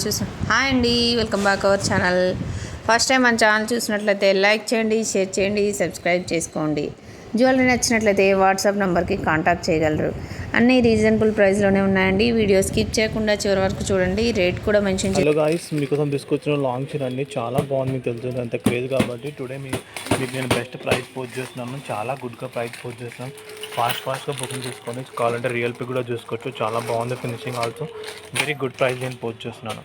Hi అండి, welcome back our channel. First time మన channel చూసినట్లయితే లైక్ చేయండి, షేర్ చేయండి, సబ్స్క్రైబ్ చేసుకోండి. జ్యువెలరీ నచ్చినట్లయితే వాట్సాప్ నెంబర్కి కాంటాక్ట్ చేయగలరు. అన్నీ రీజనబుల్ ప్రైస్లోనే ఉన్నాయండి. వీడియో స్కిప్ చేయకుండా చివరి వరకు చూడండి. రేట్ కూడా మెన్షన్ హలో గాయ్స్, మీకోసం తీసుకొచ్చిన లాంగ్ చైన్ అండి. చాలా బాగుంది, మీకు తెలుసు అంత క్రేజ్ కాబట్టి టుడే మీకు నేను బెస్ట్ ప్రైస్ పోస్ట్ చేస్తున్నాను. చాలా గుడ్గా ప్రైస్ పోస్ట్ చేస్తున్నాను. ఫాస్ట్గా బుకింగ్ చేసుకోండి. కావాలంటే రియల్ పి కూడా చూసుకోవచ్చు. చాలా బాగుంది finishing, also very good price నేను పోస్ట్ చేస్తున్నాను.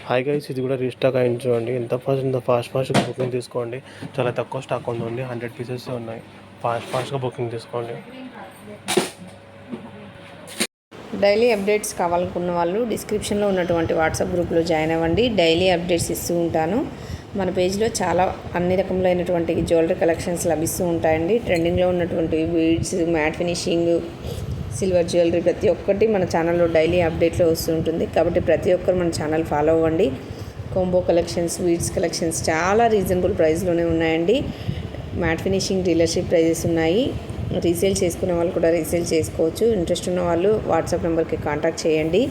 హాయ్ గైస్, ఇది కూడా రీస్టాక్ అయింది చూడండి. ఎంత ఫాస్ట్గా బుకింగ్ తీసుకోండి. చాలా తక్కువ స్టాక్ ఉంది, 100 పీసెస్ ఉన్నాయి. ఫాస్ట్గా బుకింగ్ తీసుకోండి. డైలీ అప్డేట్స్ కావాలనుకున్న వాళ్ళు డిస్క్రిప్షన్లో ఉన్నటువంటి వాట్సాప్ గ్రూప్లో జాయిన్ అవ్వండి. డైలీ అప్డేట్స్ ఇస్తూ ఉంటాను. మన పేజ్లో చాలా అన్ని రకములైనటువంటి జ్యువెలరీ కలెక్షన్స్ లభిస్తూ ఉంటాయండి. ట్రెండింగ్లో ఉన్నటువంటి beads, matte finishing, silver jewellery ప్రతి ఒక్కటి మన ఛానల్లో డైలీ అప్డేట్లో వస్తూ ఉంటుంది. కాబట్టి ప్రతి ఒక్కరు మన ఛానల్ ఫాలో అవ్వండి. కోంబో కలెక్షన్స్, బీడ్స్ కలెక్షన్స్ చాలా రీజనబుల్ ప్రైస్లోనే ఉన్నాయండి. మ్యాట్ ఫినిషింగ్ డీలర్షిప్ ప్రైజెస్ ఉన్నాయి. రీసేల్ చేసుకునే వాళ్ళు కూడా రీసేల్ చేసుకోవచ్చు. ఇంట్రెస్ట్ ఉన్న వాళ్ళు వాట్సాప్ నెంబర్కి కాంటాక్ట్ చేయండి.